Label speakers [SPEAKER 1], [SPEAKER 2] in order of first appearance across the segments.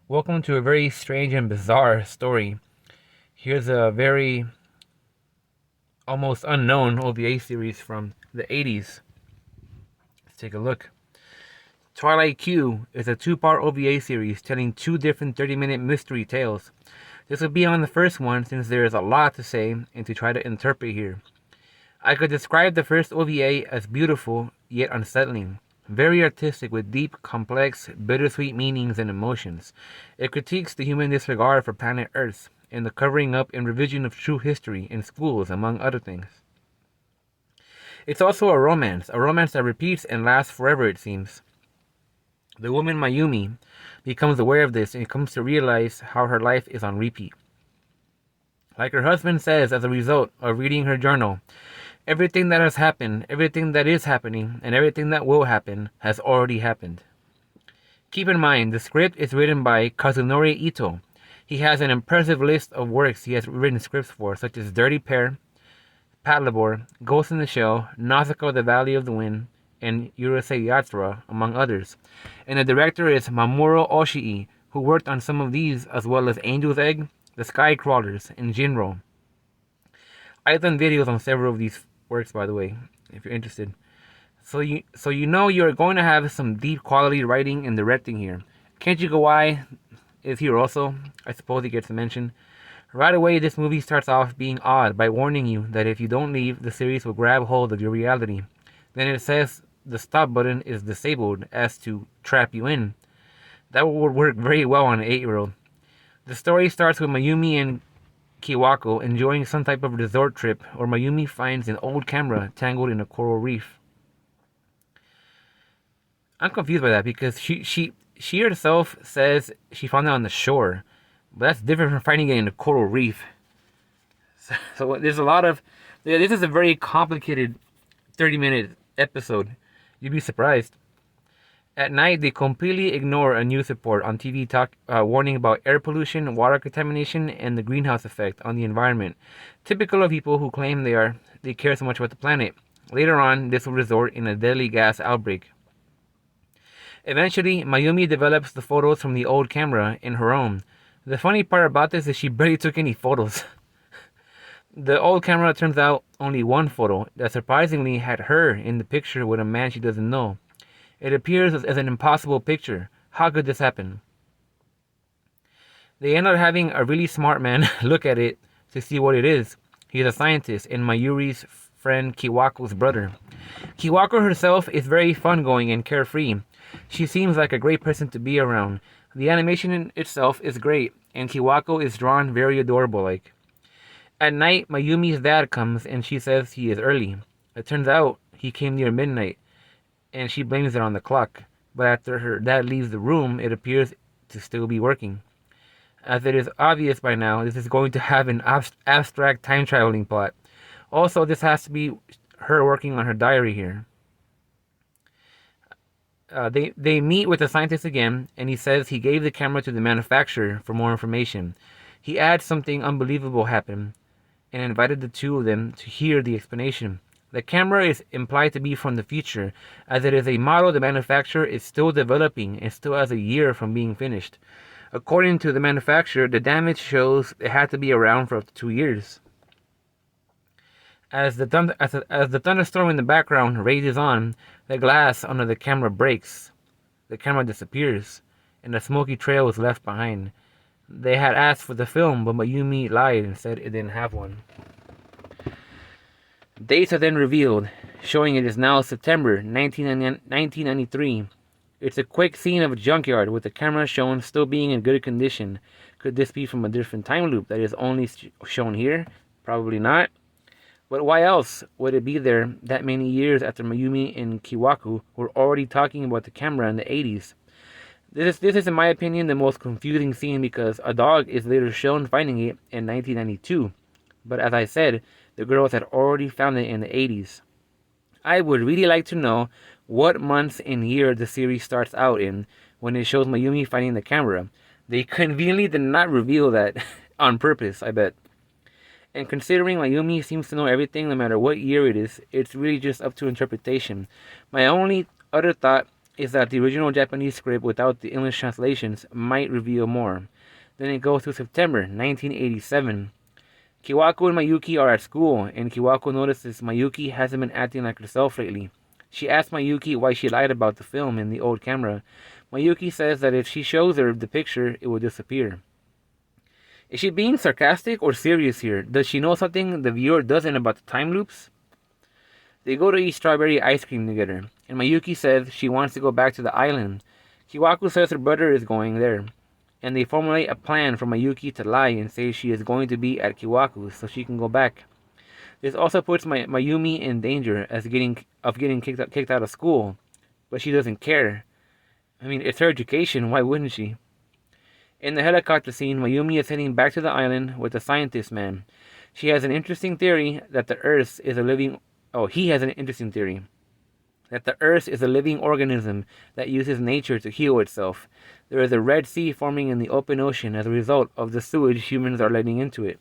[SPEAKER 1] Welcome to a very strange and bizarre story. Here's a very almost unknown OVA series from the 80s. Let's take a look. Twilight Q is a two-part OVA series telling two different 30-minute mystery tales. This will be on the first one since there is a lot to say and to try to interpret here. I could describe the first OVA as beautiful yet unsettling. Very artistic with deep, complex, bittersweet meanings and emotions. It critiques the human disregard for planet Earth and the covering up and revision of true history in schools, among other things. It's also a romance that repeats and lasts forever, it seems. The woman Mayumi becomes aware of this and comes to realize how her life is on repeat. Like her husband says as a result of reading her journal, everything that has happened, everything that is happening, and everything that will happen has already happened. Keep in mind, the script is written by Kazunori Ito. He has an impressive list of works he has written scripts for, such as Dirty Pair, Patlabor, Ghost in the Shell, Nausicaa the Valley of the Wind, and Urusei Yatsura, among others. And the director is Mamoru Oshii, who worked on some of these as well as Angel's Egg, The Sky Crawlers, and Jinro. I've done videos on several of these works, by the way, if you're interested. So you know you're going to have some deep quality writing and directing here. Kenji Kawai is here also. I suppose he gets a mention. Right away, this movie starts off being odd by warning you that if you don't leave, the series will grab hold of your reality. Then it says the stop button is disabled as to trap you in. That would work very well on an 8-year-old. The story starts with Mayumi and Kiwako enjoying some type of resort trip where Mayumi finds an old camera tangled in a coral reef. I'm confused by that because she herself says she found it on the shore, but that's different from finding it in a coral reef. So there's a lot of this is a very complicated 30-minute episode. You'd be surprised. At night, they completely ignore a news report on TV warning about air pollution, water contamination, and the greenhouse effect on the environment. Typical of people who claim they care so much about the planet. Later on, this will result in a deadly gas outbreak. Eventually, Mayumi develops the photos from the old camera in her own. The funny part about this is she barely took any photos. The old camera turns out only one photo that surprisingly had her in the picture with a man she doesn't know. It appears as an impossible picture. How could this happen? They end up having a really smart man look at it to see what it is. He's a scientist and Mayuri's friend Kiwako's brother. Kiwako herself is very fun-going and carefree. She seems like a great person to be around. The animation in itself is great, and Kiwako is drawn very adorable-like. At night, Mayumi's dad comes and she says he is early. It turns out he came near midnight, and she blames it on the clock. But after her dad leaves the room, it appears to still be working. As it is obvious by now, this is going to have an abstract time-traveling plot. Also, this has to be her working on her diary here. They meet with the scientist again, and he says he gave the camera to the manufacturer for more information. He adds something unbelievable happened, and invited the two of them to hear the explanation. The camera is implied to be from the future, as it is a model the manufacturer is still developing and still has a year from being finished. According to the manufacturer, the damage shows it had to be around for up to 2 years. As the thunderstorm in the background rages on, the glass under the camera breaks. The camera disappears, and a smoky trail is left behind. They had asked for the film, but Mayumi lied and said it didn't have one. Dates are then revealed, showing it is now September 1993. It's a quick scene of a junkyard with the camera shown still being in good condition. Could this be from a different time loop that is only shown here? Probably not. But why else would it be there that many years after Mayumi and Kiwako were already talking about the camera in the 80s? This is, in my opinion, the most confusing scene because a dog is later shown finding it in 1992. But as I said, the girls had already found it in the 80s. I would really like to know what months and year the series starts out in when it shows Mayumi finding the camera. They conveniently did not reveal that on purpose, I bet. And considering Mayumi seems to know everything no matter what year it is, it's really just up to interpretation. My only other thought is that the original Japanese script without the English translations might reveal more. Then it goes to September 1987. Kiwako and Mayuki are at school, and Kiwako notices Mayuki hasn't been acting like herself lately. She asks Mayuki why she lied about the film and the old camera. Mayuki says that if she shows her the picture, it will disappear. Is she being sarcastic or serious here? Does she know something the viewer doesn't about the time loops? They go to eat strawberry ice cream together, and Mayuki says she wants to go back to the island. Kiwako says her brother is going there, and they formulate a plan for Mayuki to lie and say she is going to be at Kiwako so she can go back. This also puts Mayumi in danger of getting kicked out of school, but she doesn't care. I mean, it's her education, why wouldn't she? In the helicopter scene, Mayumi is heading back to the island with the scientist man. She has an interesting theory that the Earth is a living... Oh, he has an interesting theory that the Earth is a living organism that uses nature to heal itself. There is a Red Sea forming in the open ocean as a result of the sewage humans are letting into it,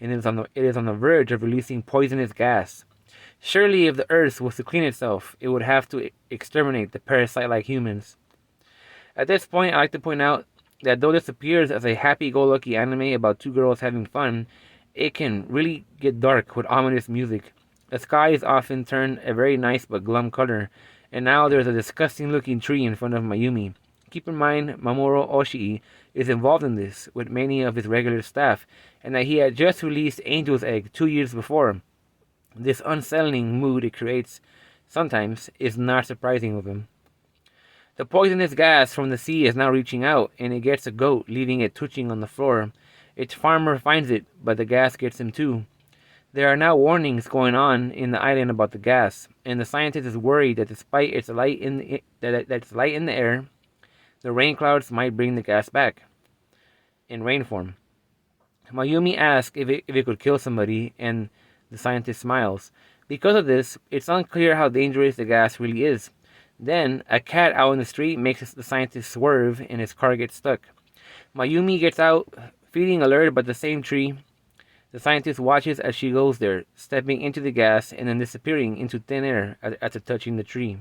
[SPEAKER 1] and it is on the verge of releasing poisonous gas. Surely, if the Earth was to clean itself, it would have to exterminate the parasite-like humans. At this point, I like to point out that though this appears as a happy-go-lucky anime about two girls having fun, it can really get dark with ominous music. The skies often turn a very nice but glum color, and now there's a disgusting-looking tree in front of Mayumi. Keep in mind, Mamoru Oshii is involved in this with many of his regular staff, and that he had just released Angel's Egg 2 years before. This unsettling mood it creates, sometimes, is not surprising of him. The poisonous gas from the sea is now reaching out, and it gets a goat, leaving it twitching on the floor. Its farmer finds it, but the gas gets him too. There are now warnings going on in the island about the gas, and the scientist is worried that despite its light in the air, the rain clouds might bring the gas back in rain form. Mayumi asks if it could kill somebody, and the scientist smiles. Because of this, it's unclear how dangerous the gas really is. Then, a cat out in the street makes the scientist swerve, and his car gets stuck. Mayumi gets out, feeling alerted by the same tree. The scientist watches as she goes there, stepping into the gas and then disappearing into thin air after touching the tree.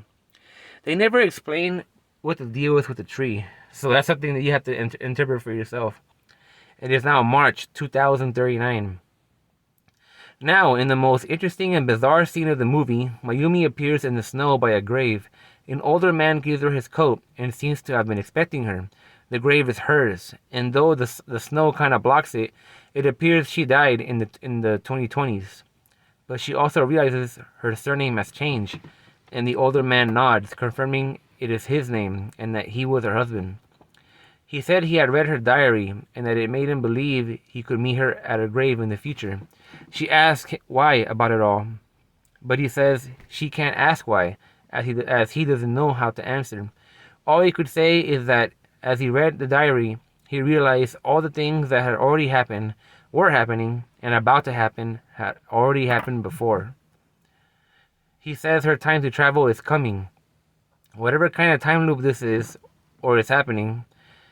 [SPEAKER 1] They never explain what the deal is with the tree, so that's something that you have to interpret for yourself. It is now March 2039. Now, in the most interesting and bizarre scene of the movie, Mayumi appears in the snow by a grave. An older man gives her his coat and seems to have been expecting her. The grave is hers, and though the snow kind of blocks it, it appears she died in the 2020s. But she also realizes her surname has changed, and the older man nods, confirming it is his name and that he was her husband. He said he had read her diary and that it made him believe he could meet her at her grave in the future. She asks why about it all, but he says she can't ask why, as he doesn't know how to answer. All he could say is that as he read the diary, he realized all the things that had already happened, were happening, and about to happen had already happened before. He says her time to travel is coming. Whatever kind of time loop this is, or is happening,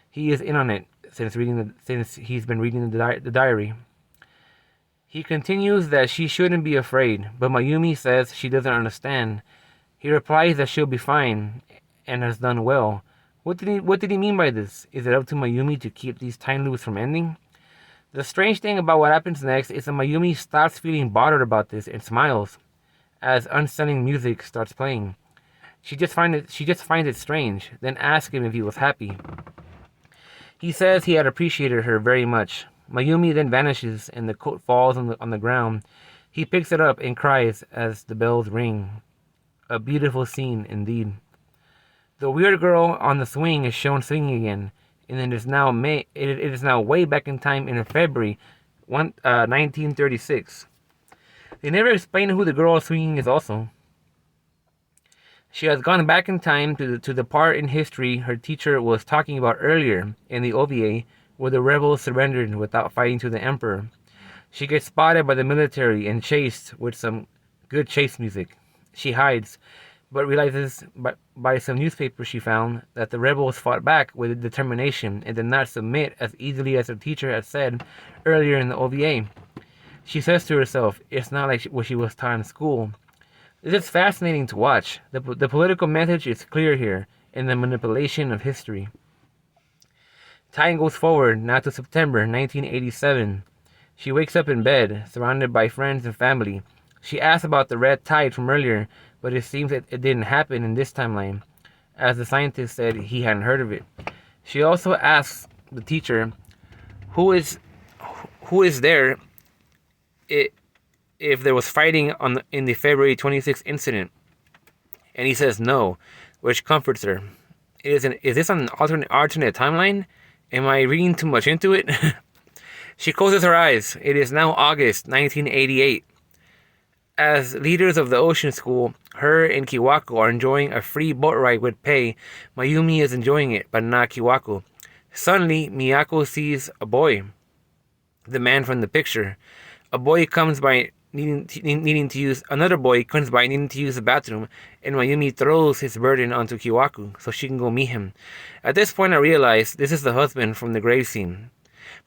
[SPEAKER 1] he is in on it since he's been reading the diary. He continues that she shouldn't be afraid, but Mayumi says she doesn't understand. He replies that she'll be fine and has done well. What did he mean by this? Is it up to Mayumi to keep these time loops from ending? The strange thing about what happens next is that Mayumi stops feeling bothered about this and smiles as unsettling music starts playing. She just finds it strange, then asks him if he was happy. He says he had appreciated her very much. Mayumi then vanishes and the coat falls on the ground. He picks it up and cries as the bells ring. A beautiful scene indeed. The weird girl on the swing is shown swinging again, and it is now way back in time in February 1936. They never explain who the girl swinging is also. She has gone back in time to the part in history her teacher was talking about earlier in the OVA, where the rebels surrendered without fighting to the emperor. She gets spotted by the military and chased with some good chase music. She hides, but realizes by some newspapers she found that the rebels fought back with determination and did not submit as easily as her teacher had said earlier in the OVA. She says to herself, it's not like what she was taught in school. This is fascinating to watch. The political message is clear here, and the manipulation of history. Time goes forward now to September 1987. She wakes up in bed, surrounded by friends and family. She asks about the red tide from earlier, but it seems that it didn't happen in this timeline, as the scientist said he hadn't heard of it. She also asks the teacher, who is there if there was fighting in the February 26th incident, and he says no, which comforts her. Is this an alternate timeline? Am I reading too much into it? She closes her eyes. It is now August 1988. As leaders of the ocean school, her and Kiwako are enjoying a free boat ride with pay. Mayumi is enjoying it, but not Kiwako. Suddenly, Miyako sees a boy, the man from the picture. Another boy comes by needing to use the bathroom, and Mayumi throws his burden onto Kiwako so she can go meet him. At this point, I realize this is the husband from the grave scene.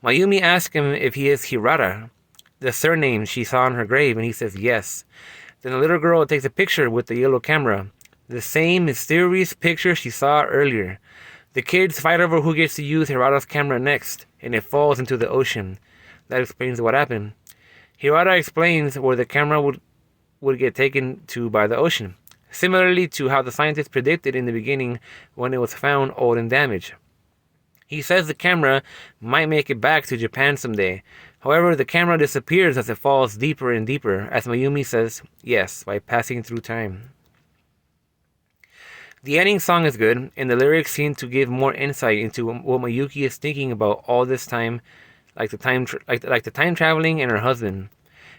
[SPEAKER 1] Mayumi asks him if he is Hirata, the surname she saw on her grave, and he says yes. Then the little girl takes a picture with the yellow camera, the same mysterious picture she saw earlier. The kids fight over who gets to use Hirata's camera next, and it falls into the ocean. That explains what happened. Hirata explains where the camera would get taken to by the ocean, similarly to how the scientists predicted in the beginning when it was found old and damaged. He says the camera might make it back to Japan someday. However, the camera disappears as it falls deeper and deeper, as Mayumi says yes by passing through time. The ending song is good, and the lyrics seem to give more insight into what Mayuki is thinking about all this time, like the time traveling and her husband.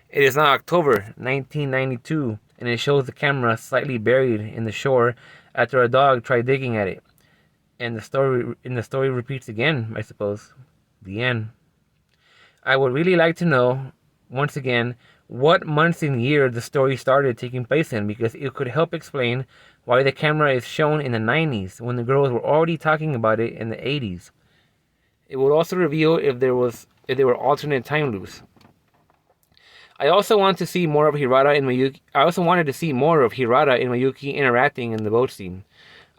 [SPEAKER 1] It is now October 1992, and it shows the camera slightly buried in the shore after a dog tried digging at it. And the story repeats again, I suppose. The end. I would really like to know, once again, what months and year the story started taking place in, because it could help explain why the camera is shown in the 90s when the girls were already talking about it in the 80s. It would also reveal if there were alternate time loops. I also wanted to see more of Hirata and Mayuki interacting in the boat scene.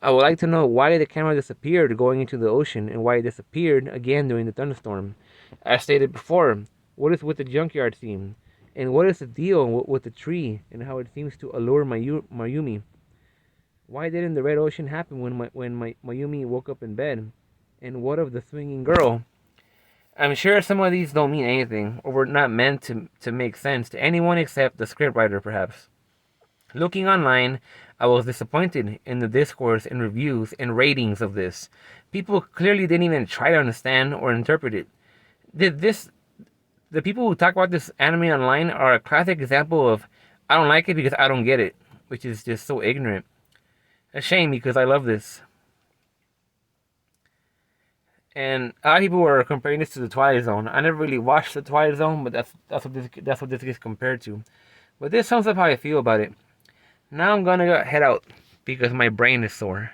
[SPEAKER 1] I would like to know why the camera disappeared going into the ocean and why it disappeared again during the thunderstorm. As stated before, what is with the junkyard scene? And what is the deal with the tree and how it seems to allure Mayumi? Why didn't the red ocean happen when Mayumi woke up in bed? And what of the swinging girl? I'm sure some of these don't mean anything, or were not meant to make sense to anyone except the scriptwriter, perhaps. Looking online, I was disappointed in the discourse and reviews and ratings of this. People clearly didn't even try to understand or interpret it. The people who talk about this anime online are a classic example of, I don't like it because I don't get it, which is just so ignorant. A shame, because I love this. And a lot of people were comparing this to the Twilight Zone. I never really watched the Twilight Zone, but that's what this gets compared to. But this sums up how I feel about it. Now I'm gonna head out because my brain is sore.